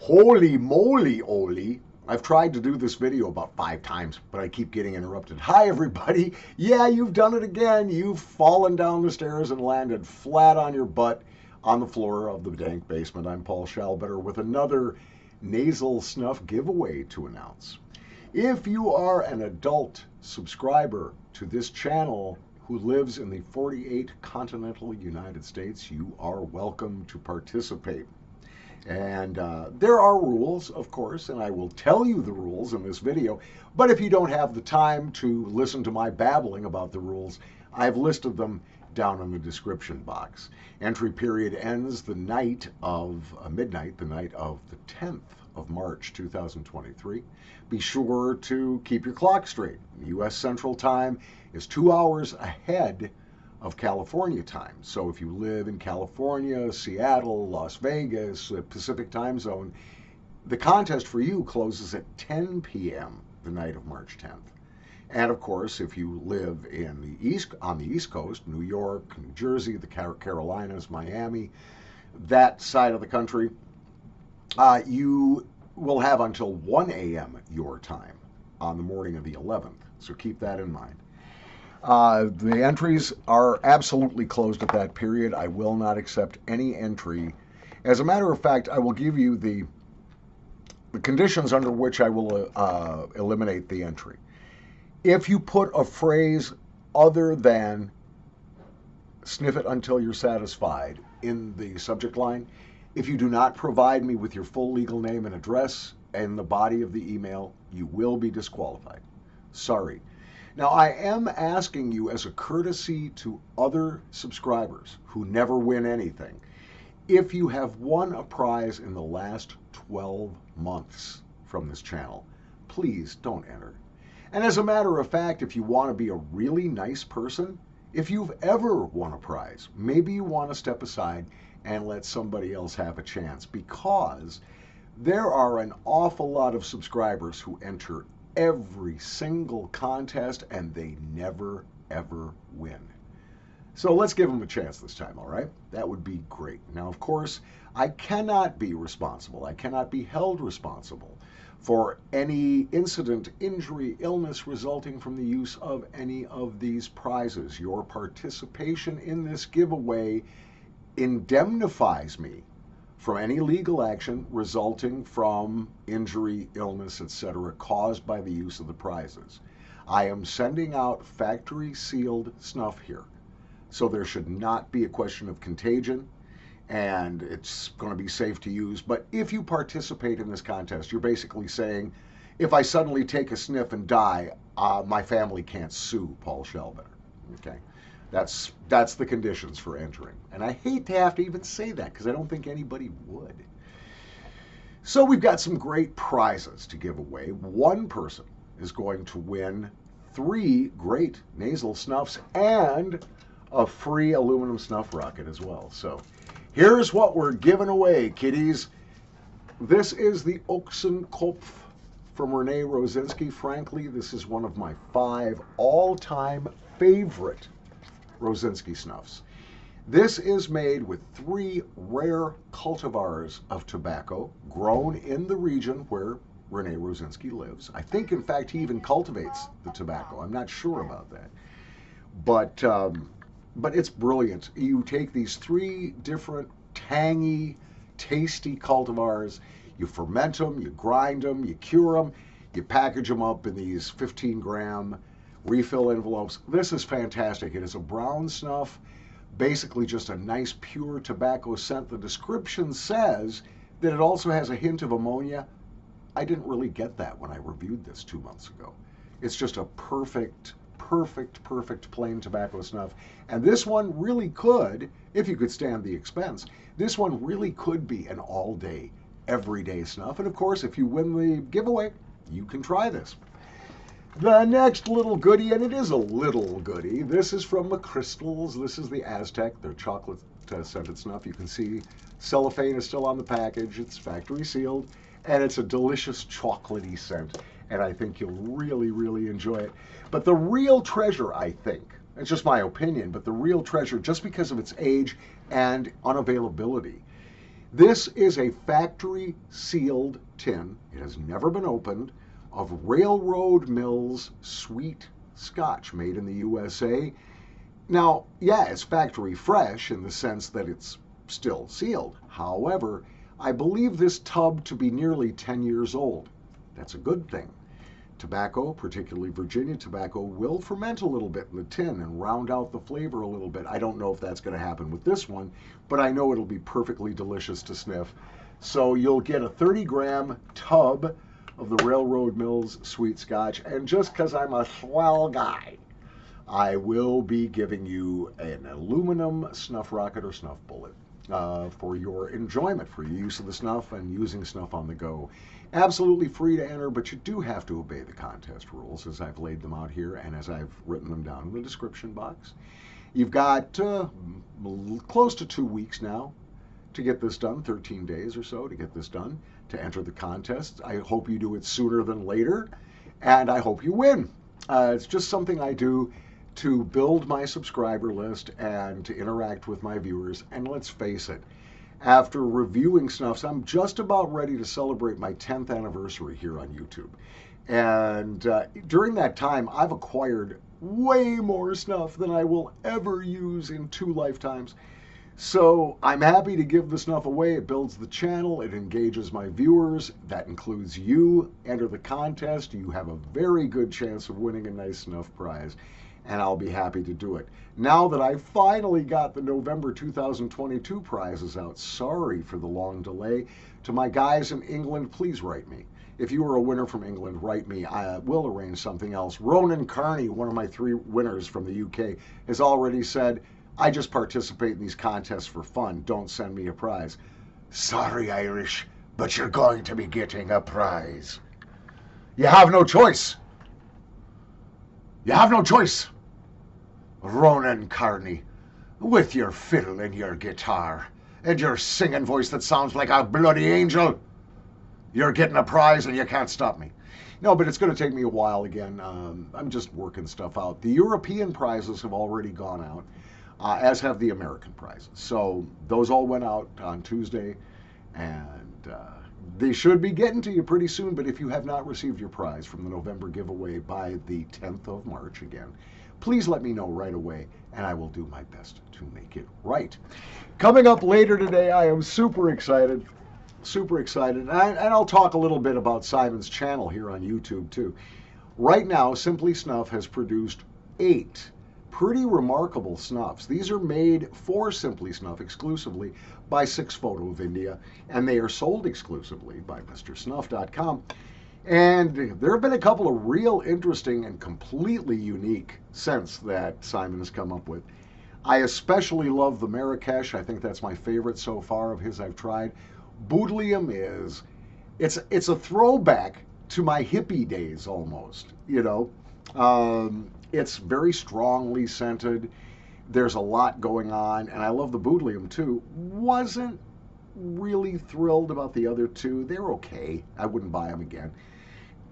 Holy moly, Oli. I've tried to do this video about 5 times, but I keep getting interrupted. Hi, everybody. Yeah, you've done it again. You've fallen down the stairs and landed flat on your butt on the floor of the dank basement. I'm Paul Schalbetter with another nasal snuff giveaway to announce. If you are an adult subscriber to this channel who lives in the 48 continental United States, you are welcome to participate. And there are rules, of course, and I will tell you the rules in this video. But if you don't have the time to listen to my babbling about the rules, I've listed them down in the description box. Entry period ends the night of midnight, the night of the 10th of March 2023. Be sure to keep your clock straight. U.S. Central Time is 2 hours ahead of California time. So if you live in California, Seattle, Las Vegas, Pacific time zone, the contest for you closes at 10 p.m. the night of March 10th. And of course, if you live in on the East Coast, New York, New Jersey, the Carolinas, Miami, that side of the country, you will have until 1 a.m. your time on the morning of the 11th. So keep that in mind. The entries are absolutely closed at that period. I will not accept any entry. As a matter of fact, I will give you the conditions under which I will eliminate the entry. If you put a phrase other than "sniff it until you're satisfied" in the subject line, if you do not provide me with your full legal name and address in the body of the email, you will be disqualified. Sorry. Now, I am asking you as a courtesy to other subscribers who never win anything, if you have won a prize in the last 12 months from this channel, please don't enter. And as a matter of fact, if you want to be a really nice person, if you've ever won a prize, maybe you want to step aside and let somebody else have a chance, because there are an awful lot of subscribers who enter every single contest and they never ever win. So let's give them a chance this time, all right? That would be great. Now, of course, I cannot be responsible. I cannot be held responsible for any incident, injury, illness resulting from the use of any of these prizes. Your participation in this giveaway indemnifies me from any legal action resulting from injury, illness, etc., caused by the use of the prizes. I am sending out factory sealed snuff here, so there should not be a question of contagion, and it's going to be safe to use. But if you participate in this contest, you're basically saying, if I suddenly take a sniff and die, my family can't sue Paul Schalbetter. Okay? That's the conditions for entering. And I hate to have to even say that, because I don't think anybody would. So we've got some great prizes to give away. One person is going to win 3 great nasal snuffs and a free aluminum snuff rocket as well. So here's what we're giving away, kiddies. This is the Ochsenkopf from Rene Rosinski. Frankly, this is one of my 5 all-time favorite Rosinski snuffs. This is made with 3 rare cultivars of tobacco grown in the region where Rene Rosinski lives. I think, in fact, he even cultivates the tobacco. I'm not sure about that. But it's brilliant. You take these 3 different tangy, tasty cultivars, you ferment them, you grind them, you cure them, you package them up in these 15-gram refill envelopes. This is fantastic. It is a brown snuff, basically just a nice pure tobacco scent. The description says that it also has a hint of ammonia. I didn't really get that when I reviewed this 2 months ago. It's just a perfect plain tobacco snuff. And this one really could, if you could stand the expense, this one really could be an all-day, everyday snuff. And of course, if you win the giveaway, you can try this. The next little goodie, and it is a little goodie, this is from the Crystals. This is the Aztec, their chocolate scented snuff. You can see cellophane is still on the package. It's factory sealed, and it's a delicious chocolatey scent, and I think you'll really, really enjoy it. But the real treasure, I think, it's just my opinion, but the real treasure, just because of its age and unavailability, This is a factory sealed tin. It has never been opened, of Railroad Mills Sweet Scotch made in the USA. Now, yeah, it's factory fresh in the sense that it's still sealed. However, I believe this tub to be nearly 10 years old. That's a good thing. Tobacco, particularly Virginia tobacco, will ferment a little bit in the tin and round out the flavor a little bit. I don't know if that's going to happen with this one, but I know it'll be perfectly delicious to sniff. So you'll get a 30-gram tub of the Railroad Mills Sweet Scotch, and just because I'm a swell guy, I will be giving you an aluminum snuff rocket or snuff bullet for your enjoyment, for your use of the snuff and using snuff on the go. Absolutely free to enter, but you do have to obey the contest rules as I've laid them out here and as I've written them down in the description box. You've got close to 2 weeks now to get this done, 13 days or so to get this done, to enter the contest. I hope you do it sooner than later, and I hope you win. It's just something I do to build my subscriber list and to interact with my viewers. And let's face it, after reviewing snuffs, I'm just about ready to celebrate my 10th anniversary here on YouTube. And during that time, I've acquired way more snuff than I will ever use in 2 lifetimes. So I'm happy to give the snuff away. It builds the channel. It engages my viewers. That includes you. Enter the contest. You have a very good chance of winning a nice snuff prize, and I'll be happy to do it. Now that I finally got the November 2022 prizes out, sorry for the long delay. To my guys in England, please write me. If you are a winner from England, write me. I will arrange something else. Ronan Carney, one of my 3 winners from the UK, has already said, I just participate in these contests for fun. Don't send me a prize. Sorry, Irish, but you're going to be getting a prize. You have no choice. You have no choice. Ronan Carney, with your fiddle and your guitar and your singing voice that sounds like a bloody angel, you're getting a prize and you can't stop me. No, but it's going to take me a while again. I'm just working stuff out. The European prizes have already gone out, as have the American prizes. So those all went out on Tuesday, and they should be getting to you pretty soon. But if you have not received your prize from the November giveaway by the 10th of March again, please let me know right away, and I will do my best to make it right. Coming up later today, I am super excited. Super excited. And I'll talk a little bit about Simon's channel here on YouTube, too. Right now, Simply Snuff has produced 8 pretty remarkable snuffs. These are made for Simply Snuff exclusively by 6 Photo of India, and they are sold exclusively by MrSnuff.com. And there have been a couple of real interesting and completely unique scents that Simon has come up with. I especially love the Marrakesh. I think that's my favorite so far of his I've tried. Boodlium is, it's a throwback to my hippie days almost, you know. It's very strongly scented. There's a lot going on, and I love the Boodlium too. Wasn't really thrilled about the other 2. They're okay. I wouldn't buy them again.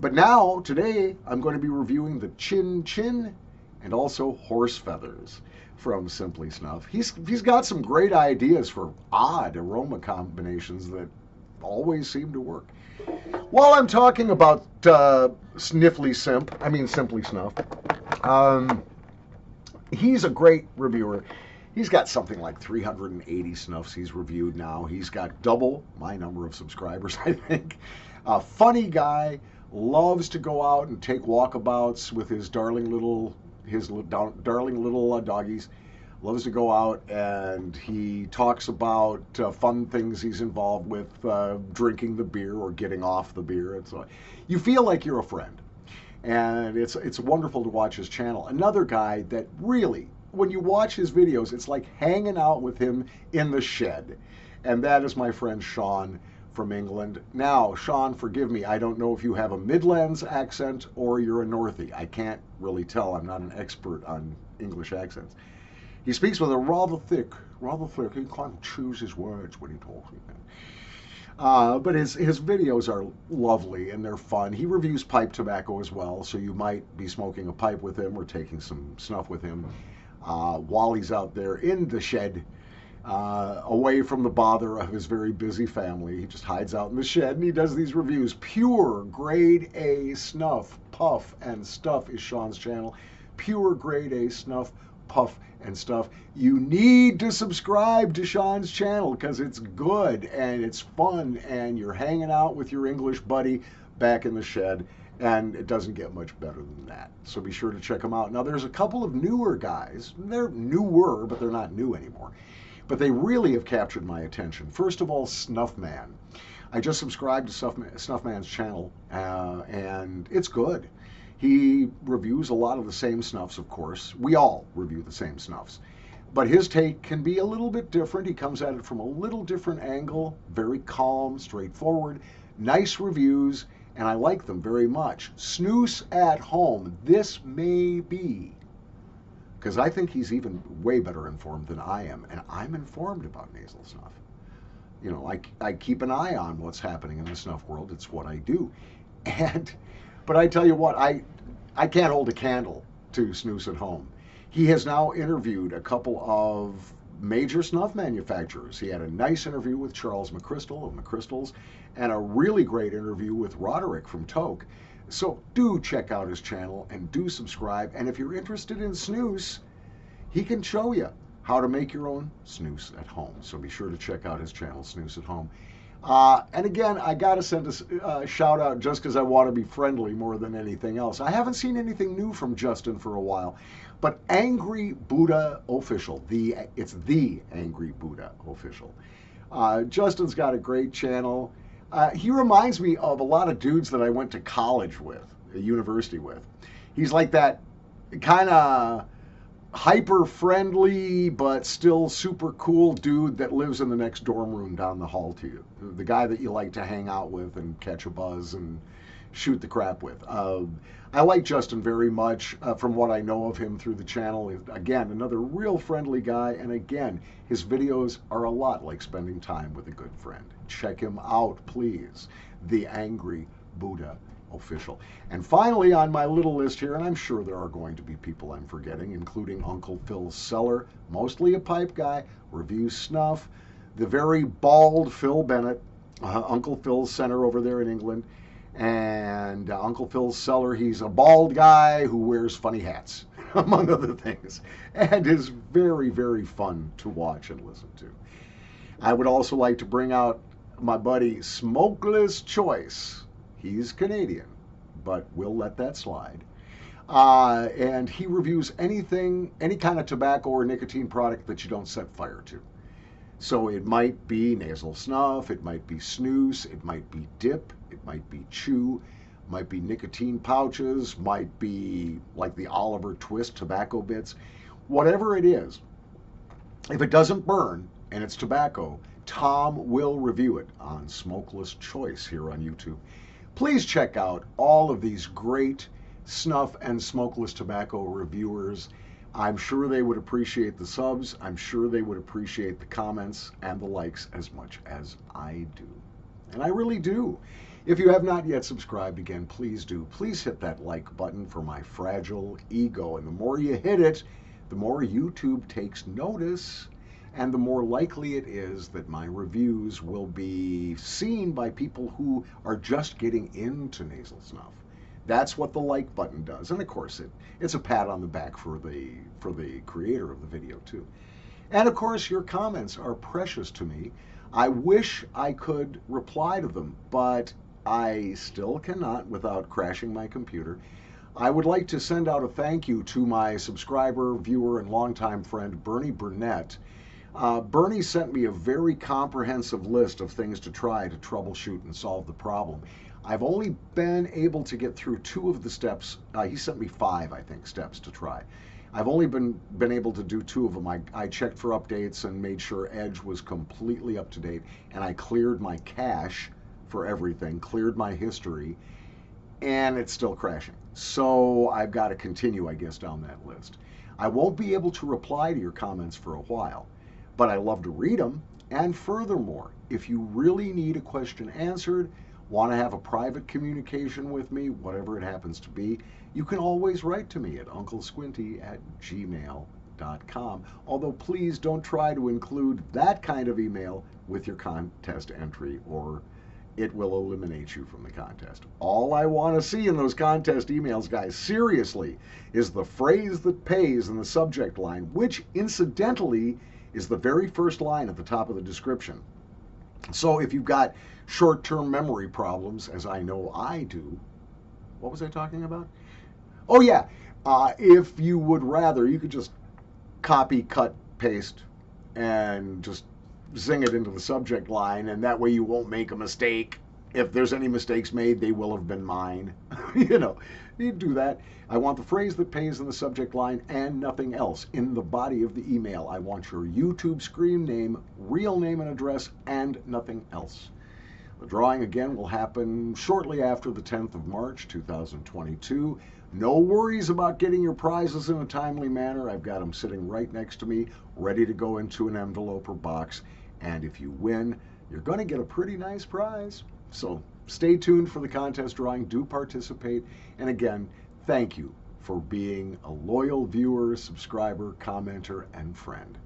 But now, today, I'm going to be reviewing the Chin Chin and also Horse Feathers from Simply Snuff. He's got some great ideas for odd aroma combinations that always seem to work. While I'm talking about Simply Snuff, he's a great reviewer. He's got something like 380 snuffs he's reviewed now. He's got double my number of subscribers, I think. A funny guy, loves to go out and take walkabouts with his darling little doggies. Loves to go out, and he talks about fun things he's involved with, drinking the beer or getting off the beer. And so you feel like you're a friend, and it's wonderful to watch his channel. Another guy that really, when you watch his videos, it's like hanging out with him in the shed, and that is my friend Sean from England. Now, Sean, forgive me, I don't know if you have a Midlands accent or you're a Northie. I can't really tell. I'm not an expert on English accents. He speaks with a rather thick, he can't choose his words when he talks. But his videos are lovely and they're fun. He reviews pipe tobacco as well, so you might be smoking a pipe with him or taking some snuff with him while he's out there in the shed away from the bother of his very busy family. He just hides out in the shed and he does these reviews. Pure grade A snuff, puff, and stuff is Sean's channel. Pure grade A snuff, puff, and stuff. You need to subscribe to Sean's channel because it's good and it's fun and you're hanging out with your English buddy back in the shed, and it doesn't get much better than that. So be sure to check them out. Now there's a couple of newer guys. They're newer, but they're not new anymore. But they really have captured my attention. First of all, Snuffman. I just subscribed to Snuffman's channel, and it's good. He reviews a lot of the same snuffs, of course. We all review the same snuffs. But his take can be a little bit different. He comes at it from a little different angle, very calm, straightforward, nice reviews, and I like them very much. Snooze at home. This may be, because I think he's even way better informed than I am, and I'm informed about nasal snuff. You know, I keep an eye on what's happening in the snuff world. It's what I do. But I tell you what, I can't hold a candle to Snooze at Home. He has now interviewed a couple of major snuff manufacturers. He had a nice interview with Charles McChrystal of McChrystals and a really great interview with Roderick from Toke. So do check out his channel and do subscribe. And if you're interested in snooze, he can show you how to make your own snooze at home. So be sure to check out his channel, Snooze at Home. And again, I got to send a shout out just because I want to be friendly more than anything else. I haven't seen anything new from Justin for a while, but Angry Buddha Official, it's the Angry Buddha Official. Justin's got a great channel. He reminds me of a lot of dudes that I went to college with, a university with. He's like that kind of hyper friendly but still super cool dude that lives in the next dorm room down the hall to you. The guy that you like to hang out with and catch a buzz and shoot the crap with. I like Justin very much from what I know of him through the channel. Again, another real friendly guy, and again, his videos are a lot like spending time with a good friend. Check him out, please. The Angry Buddha Official. And finally on my little list here, and I'm sure there are going to be people I'm forgetting, including Uncle Phil Seller, mostly a pipe guy, reviews snuff, the very bald Phil Bennett, Uncle Phil's center over there in England, and Uncle Phil Seller, he's a bald guy who wears funny hats, among other things, and is very, very fun to watch and listen to. I would also like to bring out my buddy Smokeless Choice. He's Canadian, but we'll let that slide. And he reviews anything, any kind of tobacco or nicotine product that you don't set fire to. So it might be nasal snuff, it might be snooze, it might be dip, it might be chew, might be nicotine pouches, might be like the Oliver Twist tobacco bits. Whatever it is, if it doesn't burn and it's tobacco, Tom will review it on Smokeless Choice here on YouTube. Please check out all of these great snuff and smokeless tobacco reviewers. I'm sure they would appreciate the subs. I'm sure they would appreciate the comments and the likes as much as I do. And I really do. If you have not yet subscribed, again, please do. Please hit that like button for my fragile ego. And the more you hit it, the more YouTube takes notice, and the more likely it is that my reviews will be seen by people who are just getting into nasal snuff. That's what the like button does. And of course, it's a pat on the back for the creator of the video too. And of course, your comments are precious to me. I wish I could reply to them, but I still cannot without crashing my computer. I would like to send out a thank you to my subscriber, viewer, and longtime friend, Bernie Burnett. Bernie sent me a very comprehensive list of things to try to troubleshoot and solve the problem. I've only been able to get through 2 of the steps. He sent me 5, I think, steps to try. I've only been able to do 2 of them. I checked for updates and made sure Edge was completely up to date, and I cleared my cache for everything, cleared my history, and it's still crashing. So I've got to continue, I guess, down that list. I won't be able to reply to your comments for a while, but I love to read them. And furthermore, if you really need a question answered, want to have a private communication with me, whatever it happens to be, you can always write to me at unclesquinty@gmail.com. gmail.com. Although please don't try to include that kind of email with your contest entry, or it will eliminate you from the contest. All I want to see in those contest emails, guys, seriously, is the phrase that pays in the subject line, which incidentally is the very first line at the top of the description. So if you've got short-term memory problems, as I know I do, what was I talking about? Oh yeah, if you would rather, you could just copy, cut, paste, and just zing it into the subject line, and that way you won't make a mistake. If there's any mistakes made, they will have been mine. You know, you do that. I want the phrase that pays in the subject line and nothing else. In the body of the email, I want your YouTube screen name, real name and address, and nothing else. The drawing again will happen shortly after the 10th of March, 2022. No worries about getting your prizes in a timely manner. I've got them sitting right next to me, ready to go into an envelope or box. And if you win, you're going to get a pretty nice prize. So stay tuned for the contest drawing. Do participate. And again, thank you for being a loyal viewer, subscriber, commenter, and friend.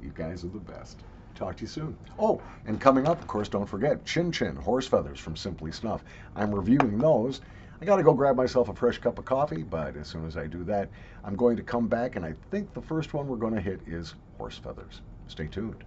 You guys are the best. Talk to you soon. Oh, and coming up, of course, don't forget, Chin Chin Horse Feathers from Simply Snuff. I'm reviewing those. I got to go grab myself a fresh cup of coffee, but as soon as I do that, I'm going to come back, and I think the first one we're going to hit is horse feathers. Stay tuned.